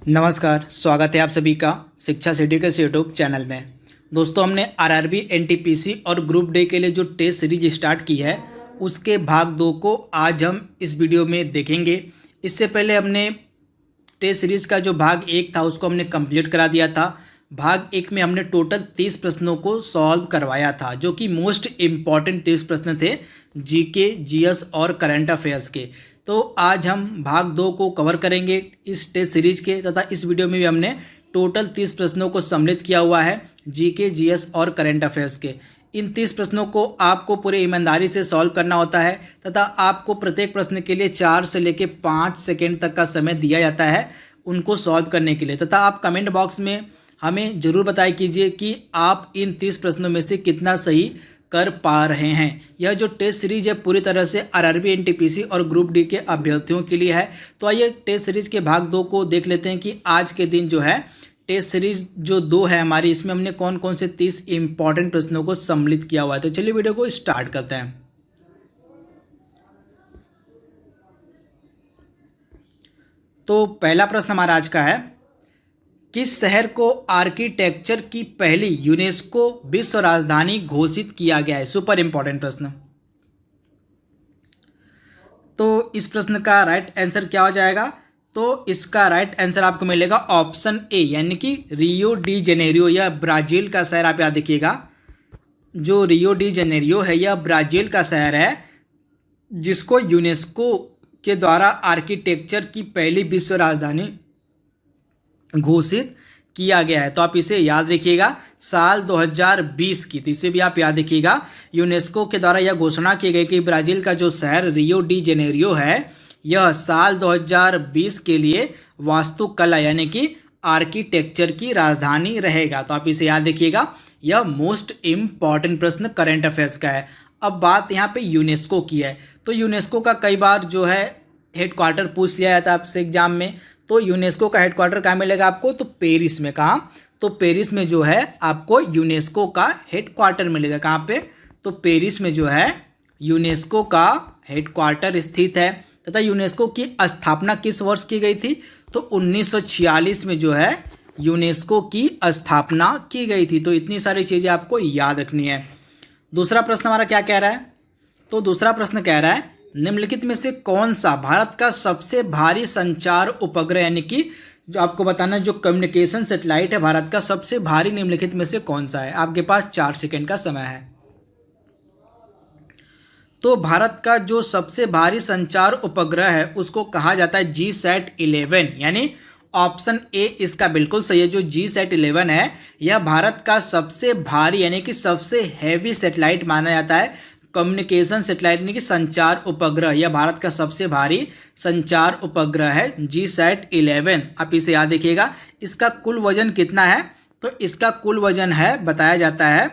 नमस्कार, स्वागत है आप सभी का शिक्षा सिटी के यूट्यूब चैनल में। दोस्तों, हमने आरआरबी, एनटीपीसी और ग्रुप डी के लिए जो टेस्ट सीरीज स्टार्ट की है उसके भाग 2 को आज हम इस वीडियो में देखेंगे। इससे पहले हमने टेस्ट सीरीज़ का जो भाग 1 था उसको हमने कंप्लीट करा दिया था। भाग 1 में हमने टोटल 30 प्रश्नों को सॉल्व करवाया था, जो कि मोस्ट इम्पॉर्टेंट 30 प्रश्न थे जीके, जीएस और करंट अफेयर्स के। तो आज हम भाग 2 को कवर करेंगे इस टेस्ट सीरीज के, तथा इस वीडियो में भी हमने टोटल 30 प्रश्नों को सम्मिलित किया हुआ है जीके, जीएस और करंट अफेयर्स के। इन 30 प्रश्नों को आपको पूरे ईमानदारी से सॉल्व करना होता है तथा आपको प्रत्येक प्रश्न के लिए 4 से लेकर 5 सेकेंड तक का समय दिया जाता है उनको सॉल्व करने के लिए। तथा आप कमेंट बॉक्स में हमें ज़रूर बताया कीजिए कि आप इन 30 प्रश्नों में से कितना सही कर पा रहे हैं। यह जो टेस्ट सीरीज है पूरी तरह से आरआरबी, एनटीपीसी और ग्रुप डी के अभ्यर्थियों के लिए है। तो आइए टेस्ट सीरीज के भाग 2 को देख लेते हैं कि आज के दिन जो है टेस्ट सीरीज जो 2 है हमारी, इसमें हमने कौन कौन से 30 इंपॉर्टेंट प्रश्नों को सम्मिलित किया हुआ है। तो चलिए वीडियो को स्टार्ट करते हैं। तो पहला प्रश्न हमारा आज का है, किस शहर को आर्किटेक्चर की पहली यूनेस्को विश्व राजधानी घोषित किया गया है। सुपर इंपॉर्टेंट प्रश्न। तो इस प्रश्न का राइट आंसर क्या हो जाएगा? तो इसका राइट आंसर आपको मिलेगा ऑप्शन ए, यानी कि रियो डी जेनेरियो। यह ब्राज़ील का शहर, आप याद देखिएगा, जो रियो डी जेनेरियो है यह ब्राज़ील का शहर है जिसको यूनेस्को के द्वारा आर्किटेक्चर की पहली विश्व राजधानी घोषित किया गया है। तो आप इसे याद रखिएगा, साल 2020 की। तो इसे भी आप याद रखिएगा, यूनेस्को के द्वारा यह घोषणा की गई कि ब्राज़ील का जो शहर रियो डी जेनेरियो है यह साल 2020 के लिए वास्तुकला यानी कि आर्किटेक्चर की राजधानी रहेगा। तो आप इसे याद रखिएगा, यह मोस्ट इम्पॉर्टेंट प्रश्न करंट अफेयर्स का है। अब बात यहाँ पे यूनेस्को की है। तो यूनेस्को का कई बार जो है हेडक्वार्टर पूछ लिया जाता है आपसे एग्जाम में। तो यूनेस्को का हेडक्वार्टर कहाँ मिलेगा आपको? तो पेरिस में। कहाँ? तो पेरिस में जो है आपको यूनेस्को का हेडक्वार्टर मिलेगा। कहाँ पे? तो पेरिस में जो है यूनेस्को का हेडक्वार्टर स्थित है। तथा यूनेस्को की स्थापना किस वर्ष की गई थी? तो 1946 में जो है यूनेस्को की स्थापना की गई थी। तो इतनी सारी चीज़ें आपको याद रखनी है। दूसरा प्रश्न हमारा क्या कह रहा है? तो दूसरा प्रश्न कह रहा है, निम्नलिखित में से कौन सा भारत का सबसे भारी संचार उपग्रह, यानी कि जो आपको बताना जो कम्युनिकेशन सैटेलाइट है भारत का सबसे भारी, निम्नलिखित में से कौन सा है? आपके पास 4 सेकेंड का समय है। तो भारत का जो सबसे भारी संचार उपग्रह है उसको कहा जाता है GSAT-11, यानी ऑप्शन ए इसका बिल्कुल सही है। जो GSAT-11 है यह भारत का सबसे भारी यानी कि सबसे हैवी सैटेलाइट माना जाता है। कम्युनिकेशन सैटेलाइट यानी कि संचार उपग्रह, यह भारत का सबसे भारी संचार उपग्रह है GSAT-11। आप इसे याद रखिएगा। इसका कुल वजन कितना है? तो इसका कुल वजन है, बताया जाता है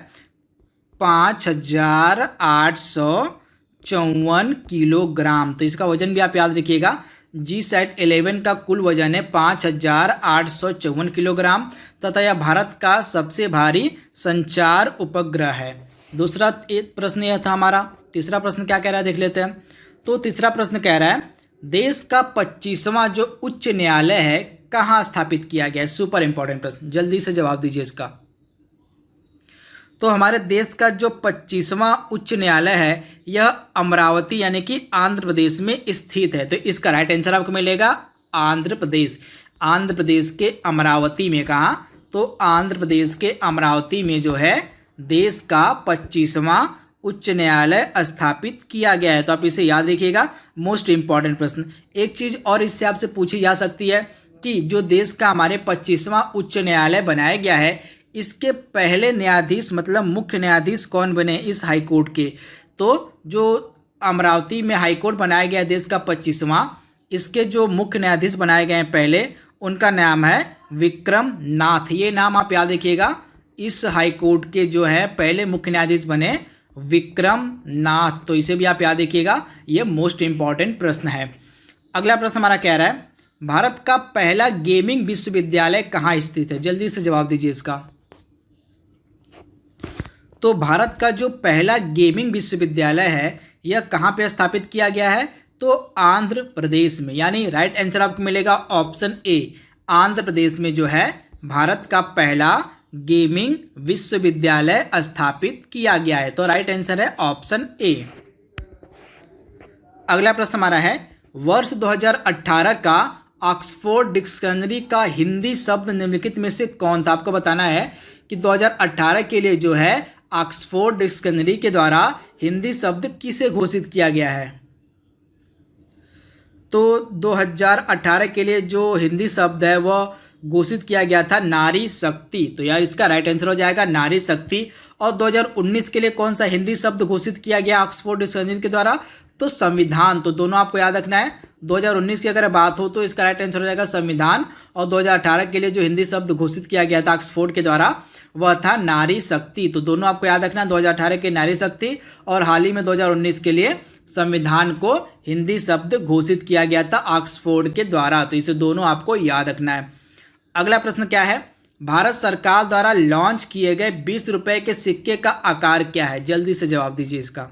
5854 किलोग्राम। तो इसका वजन भी आप याद रखिएगा। GSAT-11 का कुल वजन है 5854 किलोग्राम तथा यह भारत का सबसे भारी संचार उपग्रह है। दूसरा प्रश्न यह था हमारा। तीसरा प्रश्न क्या कह रहा है देख लेते हैं। तो तीसरा प्रश्न कह रहा है, देश का 25वां जो उच्च न्यायालय है कहाँ स्थापित किया गया है? सुपर इंपॉर्टेंट प्रश्न, जल्दी से जवाब दीजिए इसका। तो हमारे देश का जो 25वां उच्च न्यायालय है यह अमरावती यानी कि आंध्र प्रदेश में स्थित है। तो इसका राइट आंसर आपको मिलेगा आंध्र प्रदेश। आंध्र प्रदेश के अमरावती में। कहाँ? तो आंध्र प्रदेश के अमरावती में जो है देश का 25वां उच्च न्यायालय स्थापित किया गया है। तो आप इसे याद रखिएगा, मोस्ट इंपॉर्टेंट प्रश्न। एक चीज़ और इससे आपसे पूछी जा सकती है कि जो देश का हमारे 25वां उच्च न्यायालय बनाया गया है इसके पहले न्यायाधीश मतलब मुख्य न्यायाधीश कौन बने इस हाईकोर्ट के? तो जो अमरावती में हाईकोर्ट बनाया गया देश का 25वां, इसके जो मुख्य न्यायाधीश बनाए गए हैं पहले, उनका नाम है विक्रम नाथ। ये नाम आप याद रखिएगा। इस हाईकोर्ट के जो है पहले मुख्य न्यायाधीश बने विक्रम नाथ। तो इसे भी आप याद रखिएगा, ये मोस्ट इंपॉर्टेंट प्रश्न है। अगला प्रश्न हमारा कह रहा है, भारत का पहला गेमिंग विश्वविद्यालय कहाँ स्थित है? जल्दी से जवाब दीजिए इसका। तो भारत का जो पहला गेमिंग विश्वविद्यालय है यह कहाँ पे स्थापित किया गया है? तो आंध्र प्रदेश में। यानी राइट आंसर आपको मिलेगा ऑप्शन ए, आंध्र प्रदेश में जो है भारत का पहला गेमिंग विश्वविद्यालय स्थापित किया गया है। तो राइट आंसर है ऑप्शन ए। अगला प्रश्न हमारा है, वर्ष 2018 का ऑक्सफोर्ड डिक्शनरी का हिंदी शब्द निम्नलिखित में से कौन था। आपको बताना है कि 2018 के लिए जो है ऑक्सफोर्ड डिक्शनरी के द्वारा हिंदी शब्द किसे घोषित किया गया है। तो 2018 के लिए जो हिंदी शब्द है वह घोषित किया गया था नारी शक्ति। तो यार इसका राइट आंसर हो जाएगा नारी शक्ति। और 2019 के लिए कौन सा हिंदी शब्द घोषित किया गया ऑक्सफोर्ड डिक्शनरी के द्वारा, तो संविधान। तो दोनों आपको याद रखना है। 2019 की अगर बात हो तो इसका राइट आंसर हो जाएगा संविधान, और 2018 के लिए जो हिंदी शब्द घोषित किया गया था ऑक्सफोर्ड के द्वारा वह था नारी शक्ति। तो दोनों आपको याद रखना है, 2018 के नारी शक्ति और हाल ही में 2019 के लिए संविधान को हिंदी शब्द घोषित किया गया था ऑक्सफोर्ड के द्वारा। तो इसे दोनों आपको याद रखना है। अगला प्रश्न क्या है, भारत सरकार द्वारा लॉन्च किए गए 20 रुपए के सिक्के का आकार क्या है। जल्दी से जवाब दीजिए इसका।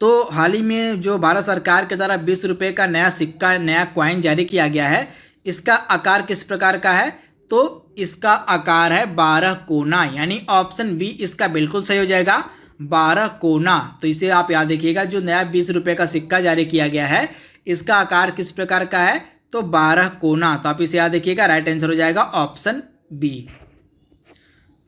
तो हाल ही में जो भारत सरकार के द्वारा 20 रुपए का नया सिक्का, नया कॉइन जारी किया गया है, इसका आकार किस प्रकार का है। तो इसका आकार है 12 कोना, यानी ऑप्शन बी इसका बिल्कुल सही हो जाएगा, 12 कोना। तो इसे आप याद रखिएगा, जो नया 20 रुपए का सिक्का जारी किया गया है इसका आकार किस प्रकार का है, तो 12 कोना। तो आप इसे याद रखिएगा, राइट आंसर हो जाएगा ऑप्शन बी।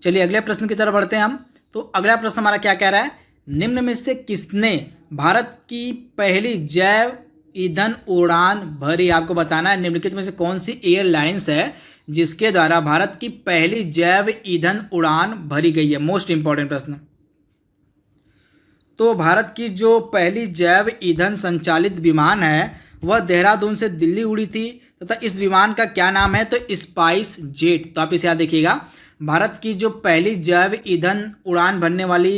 चलिए अगले प्रश्न की तरफ बढ़ते हैं हम। तो अगला प्रश्न हमारा क्या कह रहा है, निम्न में से किसने भारत की पहली जैव ईंधन उड़ान भरी। आपको बताना है निम्नलिखित में से कौन सी एयरलाइंस है जिसके द्वारा भारत की पहली जैव ईंधन उड़ान भरी गई है। मोस्ट इंपॉर्टेंट प्रश्न। तो भारत की जो पहली जैव ईंधन संचालित विमान है वह देहरादून से दिल्ली उड़ी थी, तथा इस विमान का क्या नाम है, तो स्पाइस जेट। तो आप इसे याद देखिएगा, भारत की जो पहली जैव ईंधन उड़ान भरने वाली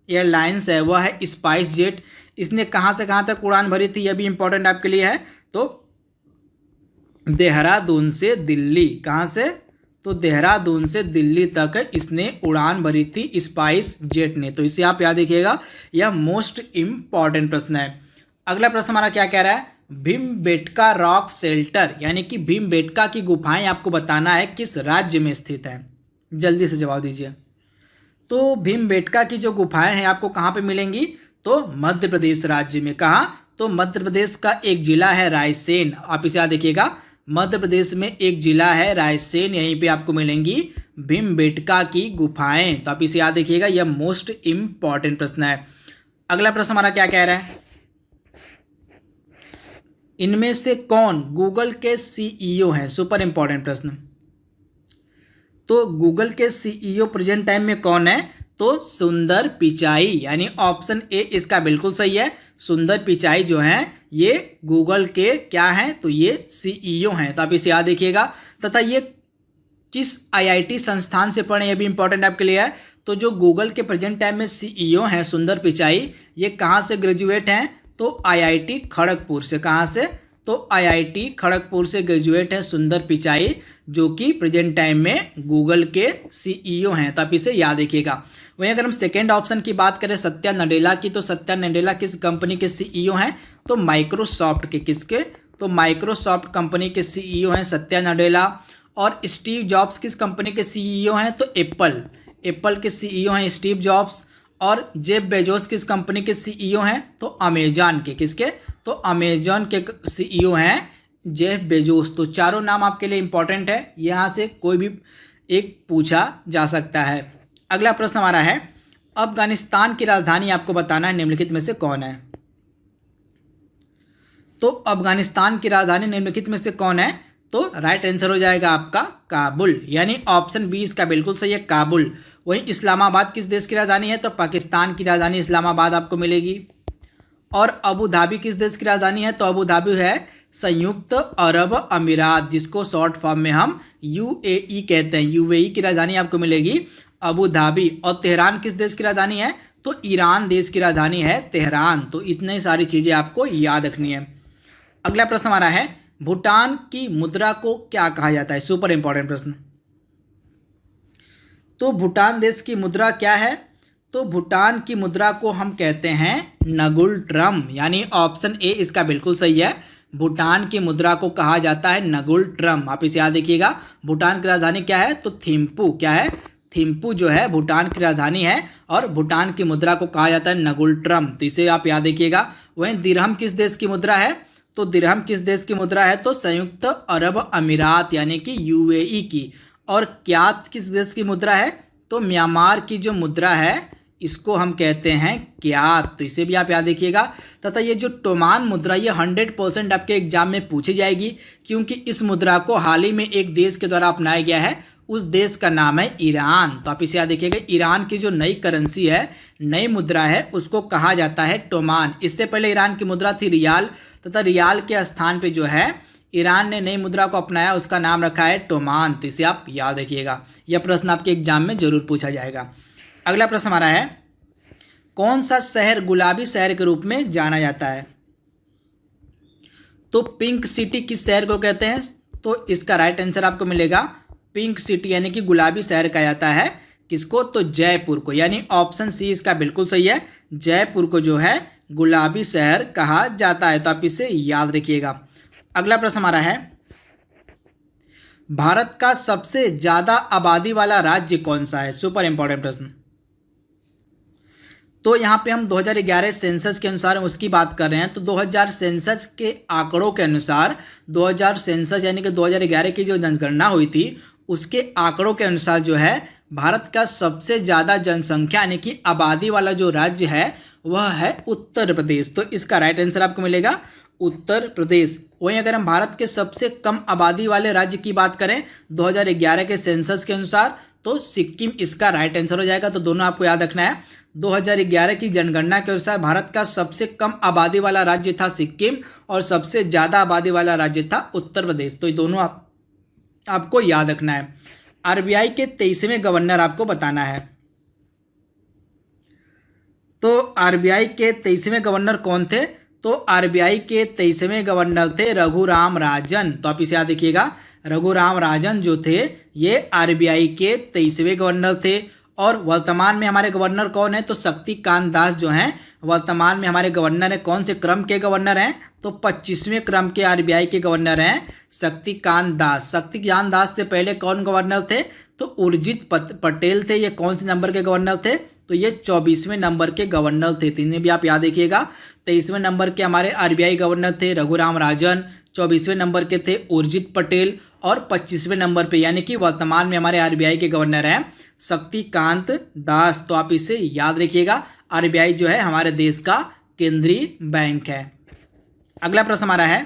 एयरलाइंस है वह है स्पाइस जेट। इसने कहाँ से कहाँ तक उड़ान भरी थी, यह भी इंपॉर्टेंट आपके लिए है। तो देहरादून से दिल्ली, कहाँ से, तो देहरादून से दिल्ली तक इसने उड़ान भरी थी स्पाइस जेट ने। तो इसे आप याद रखिएगा, यह मोस्ट इंपॉर्टेंट प्रश्न है। अगला प्रश्न हमारा क्या कह रहा है, भीमबेटका रॉक शेल्टर यानी कि भीमबेटका की गुफाएं आपको बताना है किस राज्य में स्थित है। जल्दी से जवाब दीजिए। तो भीमबेटका की जो गुफाएं हैं आपको कहाँ पे मिलेंगी, तो मध्य प्रदेश राज्य में। कहाँ, तो मध्य प्रदेश का एक जिला है रायसेन। आप इसे याद देखिएगा, मध्य प्रदेश में एक जिला है रायसेन, यहीं पे आपको मिलेंगी भीमबेटका की गुफाएं। तो आप इसे याद देखिएगा, यह मोस्ट इंपॉर्टेंट प्रश्न है। अगला प्रश्न हमारा क्या कह रहा है, इनमें से कौन गूगल के सीईओ हैं। सुपर इंपॉर्टेंट प्रश्न। तो गूगल के सीईओ प्रेजेंट टाइम में कौन है, तो सुंदर पिचाई, यानी ऑप्शन ए इसका बिल्कुल सही है। सुंदर पिचाई जो हैं ये गूगल के क्या हैं, तो ये सीईओ हैं। तो आप इसे याद रखिएगा। तथा ये किस आईआईटी संस्थान से पढ़े, ये भी इंपॉर्टेंट आपके लिए है। तो जो गूगल के प्रेजेंट टाइम में सीईओ हैं सुंदर पिचाई, ये कहाँ से ग्रेजुएट हैं, तो आईआईटी खड़गपुर से। कहाँ से, तो आईआईटी खड़गपुर से ग्रेजुएट हैं सुंदर पिचाई, जो कि प्रेजेंट टाइम में गूगल के सीईओ हैं। तो आप इसे याद रखिएगा। वहीं अगर हम सेकेंड ऑप्शन की बात करें सत्या नडेला की, तो सत्या नडेला किस कंपनी के सीईओ हैं, तो माइक्रोसॉफ्ट के। किसके, तो माइक्रोसॉफ्ट कंपनी के सीईओ हैं सत्या नडेला। और स्टीव जॉब्स किस कंपनी के सीईओ हैं, तो एप्पल के सीईओ हैं स्टीव जॉब्स। और जेफ बेजोस किस कंपनी के सीईओ हैं, तो अमेजॉन के। किसके, तो अमेजॉन के सीईओ हैं जेफ बेजोस। तो चारों नाम आपके लिए इंपॉर्टेंट है, यहाँ से कोई भी एक पूछा जा सकता है। अगला प्रश्न हमारा है, अफगानिस्तान की राजधानी आपको बताना है निम्नलिखित में से कौन है। तो अफगानिस्तान की राजधानी निम्नलिखित में से कौन है, तो राइट आंसर हो जाएगा आपका काबुल, यानी ऑप्शन बी इसका बिल्कुल सही है, काबुल। वहीं इस्लामाबाद किस देश की राजधानी है, तो पाकिस्तान की राजधानी इस्लामाबाद आपको मिलेगी। और अबू धाबी किस देश की राजधानी है, तो अबू धाबी है संयुक्त अरब अमीरात, जिसको शॉर्ट फॉर्म में हम यूएई कहते हैं। यूएई की राजधानी आपको मिलेगी अबू धाबी। और तेहरान किस देश की राजधानी है, तो ईरान देश की राजधानी है तेहरान। तो इतनी सारी चीज़ें आपको याद रखनी है। अगला प्रश्न हमारा है, भूटान की मुद्रा को क्या कहा जाता है। सुपर इंपॉर्टेंट प्रश्न। तो भूटान देश की मुद्रा क्या है, तो भूटान की मुद्रा को हम कहते हैं नगुल ट्रम, यानी ऑप्शन ए इसका बिल्कुल सही है। भूटान की मुद्रा को कहा जाता है नगुल ट्रम। आप इसे याद रखिएगा। भूटान की राजधानी क्या है? तो थिम्पू। क्या है? थिम्पू जो है भूटान की राजधानी है और भूटान की मुद्रा को कहा जाता है नगुल ट्रम। तो इसे आप याद रखिएगा। वहीं दिरहम किस देश की मुद्रा है? तो दिरहम किस देश की मुद्रा है? तो संयुक्त अरब अमीरात यानी कि यूएई की। और क्यात किस देश की मुद्रा है? तो म्यांमार की जो मुद्रा है इसको हम कहते हैं क्यात। तो इसे भी आप याद रखिएगा। तथा ये जो टोमान मुद्रा ये 100% आपके एग्जाम में पूछी जाएगी, क्योंकि इस मुद्रा को हाल ही में एक देश के द्वारा अपनाया गया है। उस देश का नाम है ईरान। तो आप इसे याद रखिएगा। ईरान की जो नई करेंसी है, नई मुद्रा है, उसको कहा जाता है टोमान। इससे पहले ईरान की मुद्रा थी रियाल, तथा रियाल के स्थान पे जो है ईरान ने नई मुद्रा को अपनाया, उसका नाम रखा है टोमान। तो इसे आप याद रखिएगा। यह प्रश्न आपके एग्जाम में जरूर पूछा जाएगा। अगला प्रश्न हमारा है, कौन सा शहर गुलाबी शहर के रूप में जाना जाता है? तो पिंक सिटी किस शहर को कहते हैं? तो इसका राइट आंसर आपको मिलेगा पिंक सिटी, यानी कि गुलाबी शहर कहा जाता है किसको? तो जयपुर को। यानी ऑप्शन सी इसका बिल्कुल सही है। जयपुर को जो है गुलाबी शहर कहा जाता है। तो आप इसे याद रखिएगा। अगला प्रश्न हमारा है, भारत का सबसे ज्यादा आबादी वाला राज्य कौन सा है? सुपर इंपॉर्टेंट प्रश्न। तो यहाँ पे हम 2011 सेंसस के अनुसार उसकी बात कर रहे हैं। तो 2000 सेंसस के आंकड़ों के अनुसार 2000 सेंसस यानी कि 2011 की जो जनगणना हुई थी उसके आंकड़ों के अनुसार जो है भारत का सबसे ज़्यादा जनसंख्या यानी कि आबादी वाला जो राज्य है वह है उत्तर प्रदेश। तो इसका राइट आंसर आपको मिलेगा उत्तर प्रदेश। वहीं अगर हम भारत के सबसे कम आबादी वाले राज्य की बात करें 2011 के सेंसस के अनुसार तो सिक्किम इसका राइट आंसर हो जाएगा। तो दोनों आपको याद रखना है। 2011 की जनगणना के अनुसार भारत का सबसे कम आबादी वाला राज्य था सिक्किम और सबसे ज़्यादा आबादी वाला राज्य था उत्तर प्रदेश। तो ये दोनों आपको याद रखना है। आरबीआई के 23वें गवर्नर आपको बताना है। तो आरबीआई के 23वें गवर्नर कौन थे? तो आरबीआई के 23वें गवर्नर थे रघुराम राजन। तो आप इसे याद रखिएगा। रघुराम राजन जो थे ये आरबीआई के 23वें गवर्नर थे। और वर्तमान में हमारे गवर्नर कौन है? तो शक्तिकांत दास जो हैं वर्तमान में हमारे गवर्नर हैं। कौन से क्रम के गवर्नर हैं? तो 25वें क्रम के आरबीआई के गवर्नर हैं शक्तिकांत दास। शक्तिकांत दास से पहले कौन गवर्नर थे? तो उर्जित पटेल थे। ये कौन से नंबर के गवर्नर थे? तो ये 24वें नंबर के गवर्नर थे। इन्हें भी आप याद रखिएगा। 23वें नंबर के हमारे आरबीआई गवर्नर थे रघुराम राजन, 24वें नंबर के थे उर्जित पटेल और 25वें नंबर पे यानी कि वर्तमान में हमारे आरबीआई के गवर्नर हैं शक्तिकांत दास। तो आप इसे याद रखिएगा। आरबीआई जो है हमारे देश का केंद्रीय बैंक है। अगला प्रश्न हमारा है,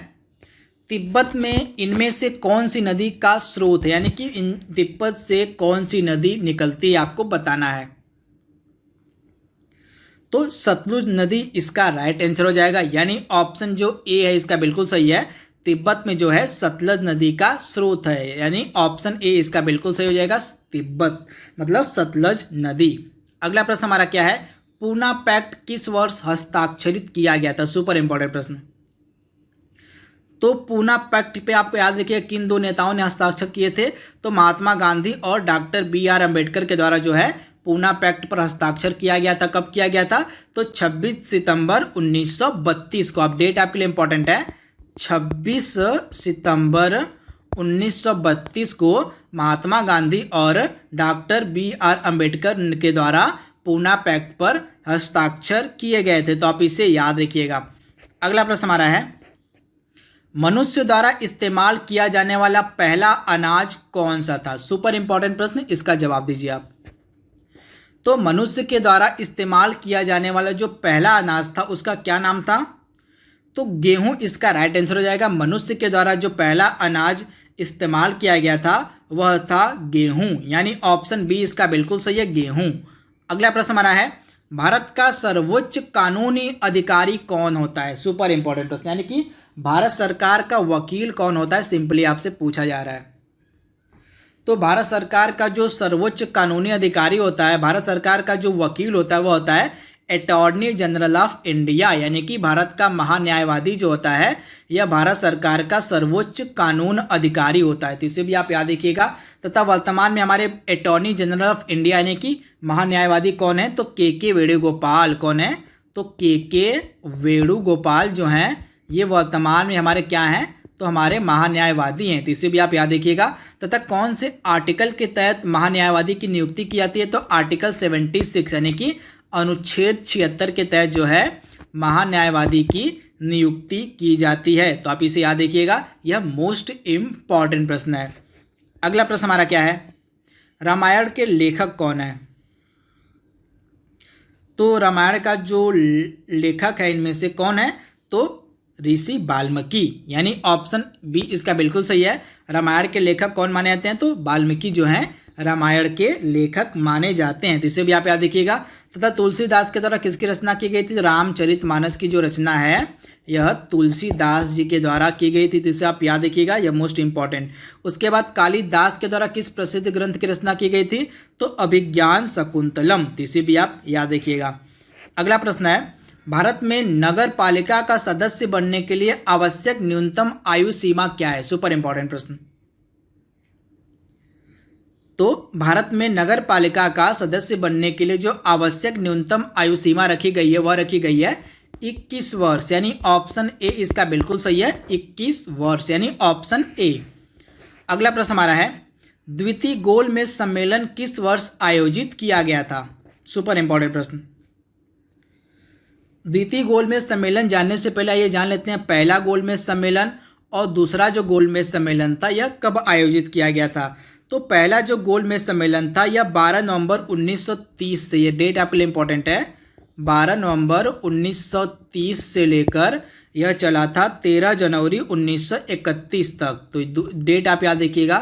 तिब्बत में इनमें से कौन सी नदी का स्रोत है? यानी कि इन तिब्बत से कौन सी नदी निकलती है आपको बताना है। तो सतलुज नदी इसका राइट आंसर हो जाएगा। यानी ऑप्शन जो ए है इसका बिल्कुल सही है। तिब्बत में जो है सतलज नदी का स्रोत है, यानी ऑप्शन ए इसका बिल्कुल सही हो जाएगा। तिब्बत मतलब सतलज नदी। अगला प्रश्न हमारा क्या है, पूना पैक्ट किस वर्ष हस्ताक्षरित किया गया था? सुपर इंपॉर्टेंट प्रश्न। तो पूना पैक्ट पे आपको याद रखिए किन दो नेताओं ने हस्ताक्षर किए थे? तो महात्मा गांधी और डॉक्टर BR अम्बेडकर के द्वारा जो है पूना पैक्ट पर हस्ताक्षर किया गया था। कब किया गया था? तो 26 सितंबर 1932 को। अब डेट आपके लिए इंपॉर्टेंट है। 26 सितंबर 1932 को महात्मा गांधी और डॉक्टर BR अम्बेडकर के द्वारा पूना पैक्ट पर हस्ताक्षर किए गए थे। तो आप इसे याद रखिएगा। अगला प्रश्न हमारा है, मनुष्य द्वारा इस्तेमाल किया जाने वाला पहला अनाज कौन सा था? सुपर इंपॉर्टेंट प्रश्न, इसका जवाब दीजिए आप। तो मनुष्य के द्वारा इस्तेमाल किया जाने वाला जो पहला अनाज था उसका क्या नाम था? तो गेहूं इसका राइट आंसर हो जाएगा। मनुष्य के द्वारा जो पहला अनाज इस्तेमाल किया गया था वह था गेहूं, यानी ऑप्शन बी इसका बिल्कुल सही है, गेहूं। अगला प्रश्न हमारा है, भारत का सर्वोच्च कानूनी अधिकारी कौन होता है? सुपर इंपॉर्टेंट प्रश्न, यानी कि भारत सरकार का वकील कौन होता है, सिंपली आपसे पूछा जा रहा है। तो भारत सरकार का जो सर्वोच्च कानूनी अधिकारी होता है, भारत सरकार का जो वकील होता है वह होता है अटॉर्नी जनरल ऑफ इंडिया, यानी कि भारत का महान्यायवादी जो होता है यह भारत सरकार का सर्वोच्च कानून अधिकारी होता है। तो इसे भी आप याद रखिएगा। तथा वर्तमान में हमारे अटॉर्नी जनरल ऑफ इंडिया यानी कि महान्यायवादी कौन है? तो के वेणुगोपाल। कौन है? तो के वेणुगोपाल जो हैं ये वर्तमान में हमारे क्या हैं, तो हमारे महान्यायवादी हैं। तो इसे भी आप याद रखिएगा। तथा कौन से आर्टिकल के तहत महान्यायवादी की नियुक्ति की जाती है, तो आर्टिकल 76 यानी कि अनुच्छेद 76 के तहत जो है महान्यायवादी की नियुक्ति की जाती है। तो आप इसे याद रखिएगा, यह मोस्ट इम्पॉर्टेंट प्रश्न है। अगला प्रश्न हमारा क्या है, रामायण के लेखक कौन है। तो रामायण का जो लेखक है इनमें से कौन है, तो ऋषि वाल्मीकि, यानी ऑप्शन बी इसका बिल्कुल सही है। रामायण के लेखक कौन माने जाते हैं, तो वाल्मीकि जो हैं रामायण के लेखक माने जाते हैं। तो इसे भी आप याद रखिएगा। तथा तुलसीदास के द्वारा किसकी रचना की गई थी, रामचरितमानस की जो रचना है यह तुलसीदास जी के द्वारा की गई थी। तो इसे आप याद रखिएगा, यह मोस्ट इंपॉर्टेंट। उसके बाद कालिदास के द्वारा किस प्रसिद्ध ग्रंथ की रचना की गई थी, तो अभिज्ञान शकुंतलम। तो इसे भी आप याद रखिएगा। अगला प्रश्न है, भारत में नगर पालिका का सदस्य बनने के लिए आवश्यक न्यूनतम आयु सीमा क्या है। सुपर इंपॉर्टेंट प्रश्न। तो भारत में नगर पालिका का सदस्य बनने के लिए जो आवश्यक न्यूनतम आयु सीमा रखी गई है वह रखी गई है 21 वर्ष, यानी ऑप्शन ए इसका बिल्कुल सही है, 21 वर्ष यानी ऑप्शन ए। अगला प्रश्न हमारा है, द्वितीय गोलमेज सम्मेलन किस वर्ष आयोजित किया गया था। सुपर इंपॉर्टेंट प्रश्न। द्वितीय गोलमेज सम्मेलन जानने से पहले ये जान लेते हैं पहला गोलमेज सम्मेलन और दूसरा जो गोलमेज सम्मेलन था यह कब आयोजित किया गया था। तो पहला जो गोलमेज सम्मेलन था यह 12 नवंबर 1930 से, ये डेट आपके लिए इंपॉर्टेंट है, 12 नवंबर 1930 से लेकर यह चला था 13 जनवरी 1931 तक। तो डेट आप याद रखिएगा,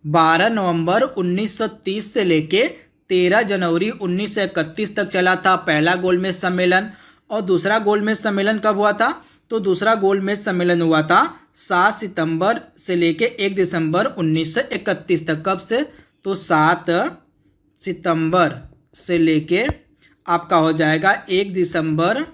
12 नवंबर 1930 से लेके 13 जनवरी 1931 तक चला था पहला गोलमेज सम्मेलन। और दूसरा गोलमेज सम्मेलन कब हुआ था, तो दूसरा गोलमेज सम्मेलन हुआ था 7 सितंबर से लेके 1 दिसंबर 1931 तक। कब से, तो 7 सितंबर से लेके आपका हो जाएगा 1 दिसंबर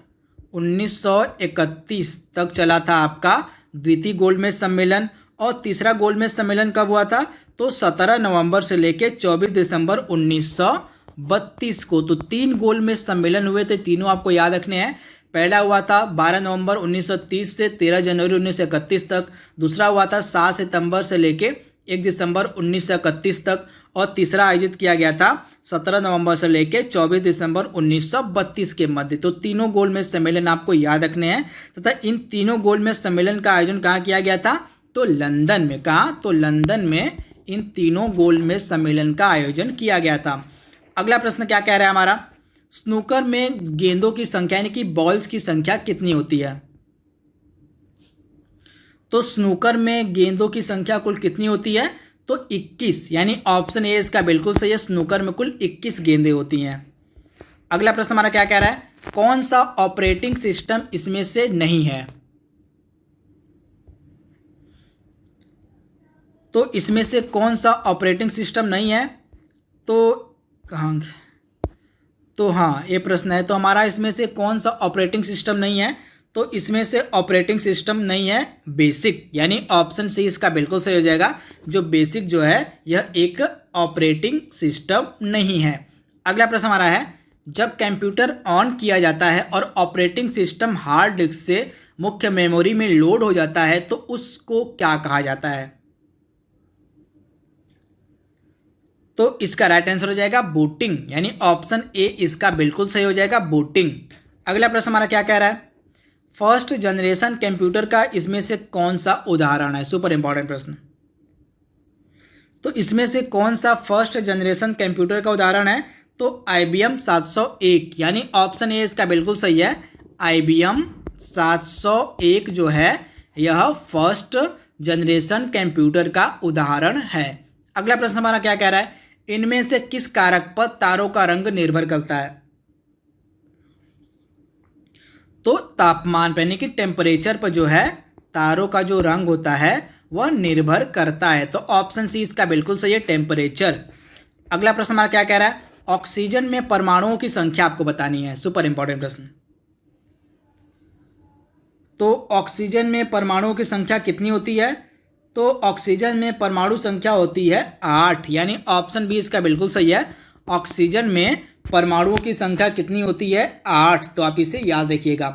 1931 तक चला था आपका द्वितीय गोलमेज सम्मेलन। और तीसरा गोलमेज सम्मेलन कब हुआ था, तो 17 नवंबर से लेके 24 दिसंबर 1932 को। तो 3 गोलमेज सम्मेलन हुए थे, तीनों आपको याद रखने हैं। पहला हुआ था 12 नवंबर 1930 से 13 जनवरी 1931 तक, दूसरा हुआ था 7 सितंबर से लेके 1 दिसंबर 1931 तक, और तीसरा आयोजित किया गया था 17 नवंबर से लेके 24 दिसंबर 1932 के मध्य। तो तीनों गोलमेज सम्मेलन आपको याद रखने हैं। तथा इन तीनों गोलमेज सम्मेलन का आयोजन कहाँ किया गया था, तो लंदन में। कहाँ, तो लंदन में इन तीनों गोलमेज सम्मेलन का आयोजन किया गया था। अगला प्रश्न क्या कह रहा है हमारा, स्नूकर में गेंदों की संख्या यानी कि बॉल्स की संख्या कितनी होती है। तो स्नूकर में गेंदों की संख्या कुल कितनी होती है, तो 21, यानी ऑप्शन ए इसका बिल्कुल सही है, स्नूकर में कुल 21 गेंदें होती हैं। अगला प्रश्न हमारा क्या कह रहा है, कौन सा ऑपरेटिंग सिस्टम इसमें से नहीं है। तो इसमें से कौन सा ऑपरेटिंग सिस्टम नहीं है, तो कहाँ, तो हाँ ये प्रश्न है। तो हमारा इसमें से कौन सा ऑपरेटिंग सिस्टम नहीं है, तो इसमें से ऑपरेटिंग सिस्टम नहीं है बेसिक, यानी ऑप्शन सी इसका बिल्कुल सही हो जाएगा। जो बेसिक जो है यह एक ऑपरेटिंग सिस्टम नहीं है। अगला प्रश्न हमारा है, जब कंप्यूटर ऑन किया जाता है और ऑपरेटिंग सिस्टम हार्ड डिस्क से मुख्य मेमोरी में लोड हो जाता है तो उसको क्या कहा जाता है। तो इसका राइट आंसर हो जाएगा बूटिंग, यानी ऑप्शन ए इसका बिल्कुल सही हो जाएगा, बूटिंग। अगला प्रश्न हमारा क्या कह रहा है, फर्स्ट जनरेशन कंप्यूटर का इसमें से कौन सा उदाहरण है। सुपर इंपॉर्टेंट प्रश्न। तो इसमें से कौन सा फर्स्ट जनरेशन कंप्यूटर का उदाहरण है, तो IBM 701, यानी ऑप्शन ए इसका बिल्कुल सही है, IBM 701 जो है यह फर्स्ट जनरेशन कंप्यूटर का उदाहरण है। अगला प्रश्न हमारा क्या कह रहा है, इनमें से किस कारक पर तारों का रंग निर्भर करता है। तो तापमान पर यानी कि टेम्परेचर पर जो है तारों का जो रंग होता है वह निर्भर करता है। तो ऑप्शन सी इसका बिल्कुल सही है, टेम्परेचर। अगला प्रश्न हमारा क्या कह रहा है, ऑक्सीजन में परमाणुओं की संख्या आपको बतानी है। सुपर इंपॉर्टेंट प्रश्न। तो ऑक्सीजन में परमाणुओं की संख्या कितनी होती है, तो ऑक्सीजन में परमाणु संख्या होती है 8, यानी ऑप्शन बी इसका बिल्कुल सही है, ऑक्सीजन में परमाणुओं की संख्या कितनी होती है 8। तो आप इसे याद रखिएगा।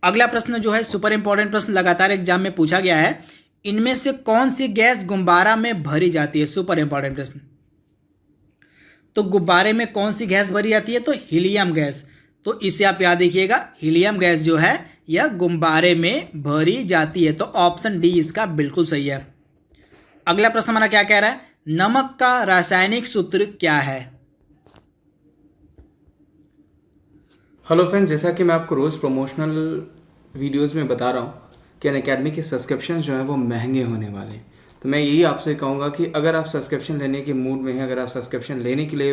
अगला प्रश्न जो है सुपर इंपॉर्टेंट प्रश्न, लगातार एग्जाम में पूछा गया है, इनमें से कौन सी गैस गुब्बारा में भरी जाती है? सुपर इंपॉर्टेंट प्रश्न। तो गुब्बारे में कौन सी गैस भरी जाती है? तो हीलियम गैस। तो इसे आप याद रखिएगा, हीलियम गैस जो है यह गुब्बारे में भरी जाती है। तो ऑप्शन डी इसका बिल्कुल सही है। अगला प्रश्न हमारा क्या कह रहा है? नमक का रासायनिक सूत्र क्या है? हेलो फ्रेंड्स, जैसा कि मैं आपको रोज़ प्रमोशनल वीडियोस में बता रहा हूँ कि अनअकैडमी के सब्सक्रिप्शन जो हैं वो महंगे होने वाले हैं। तो मैं यही आपसे कहूँगा कि अगर आप सब्सक्रिप्शन लेने के मूड में हैं, अगर आप सब्सक्रिप्शन लेने के लिए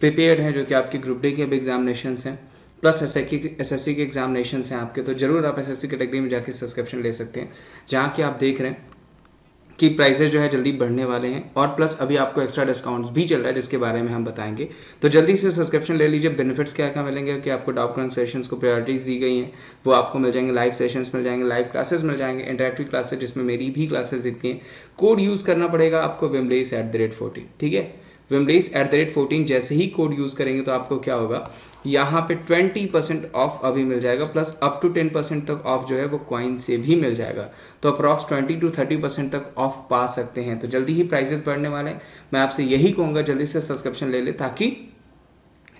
प्रिपेयर्ड हैं, जो कि आपके ग्रुप डी के भी एग्जामिनेशंस हैं प्लस एसएससी के एग्जामिनेशंस हैं आपके, तो ज़रूर आप एसएससी कैटेगरी में जाके सब्सक्रिप्शन ले सकते हैं, जहाँ कि आप देख रहे हैं कि प्राइसेस जो है जल्दी बढ़ने वाले हैं और प्लस अभी आपको एक्स्ट्रा डिस्काउंट्स भी चल रहा है जिसके बारे में हम बताएंगे। तो जल्दी से सब्सक्रिप्शन ले लीजिए। बेनिफिट्स क्या क्या मिलेंगे कि आपको डाउट क्लियरिंग सेशंस को प्रायोरिटीज़ दी गई हैं, वो आपको मिल जाएंगे, लाइव सेशंस मिल जाएंगे, लाइव क्लासेस मिल जाएंगे, इंटरेक्टिव क्लासेस जिसमें मेरी भी क्लासेस दिखती हैं। कोड यूज़ करना पड़ेगा आपको wimlace@14, ठीक है। wimlace@14 जैसे ही कोड यूज़ करेंगे तो आपको क्या होगा, यहाँ पे 20% ऑफ अभी मिल जाएगा, प्लस अप टू 10% तक ऑफ जो है वो कॉइन से भी मिल जाएगा। तो अप्रॉक्स 20 to 30% तक ऑफ पा सकते हैं। तो जल्दी ही प्राइजेस बढ़ने वाले हैं। मैं आपसे यही कहूँगा जल्दी से सब्सक्रिप्शन ले ले, ताकि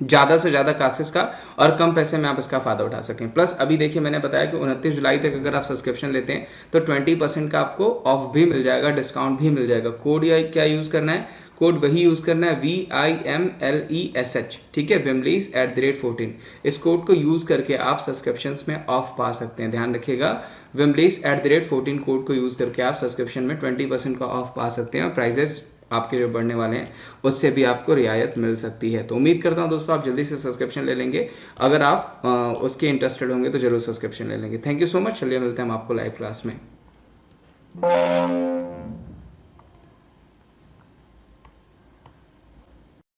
ज़्यादा से ज़्यादा क्लासेस का और कम पैसे में आप इसका फ़ायदा उठा सकें। प्लस अभी देखिए मैंने बताया कि 29 जुलाई तक अगर आप सब्सक्रिप्शन लेते हैं तो 20% का आपको ऑफ भी मिल जाएगा, डिस्काउंट भी मिल जाएगा। कोड या क्या यूज़ करना है? कोड वही यूज़ करना है, VIMLESH, ठीक है, wimlace@14। इस कोड को यूज़ करके आप सब्सक्रिप्शंस में ऑफ पा सकते हैं। ध्यान रखिएगा, wimlace@14 कोड को यूज़ करके आप सब्सक्रिप्शन में 20% का ऑफ पा सकते हैं और प्राइजेस आपके जो बढ़ने वाले हैं उससे भी आपको रियायत मिल सकती है। तो उम्मीद करता हूं दोस्तों आप जल्दी से सब्सक्रिप्शन ले लेंगे। अगर आप उसके इंटरेस्टेड होंगे तो जरूर सब्सक्रिप्शन ले लेंगे। Thank you so much. चलिए मिलते हैं हम आपको लाइव क्लास में।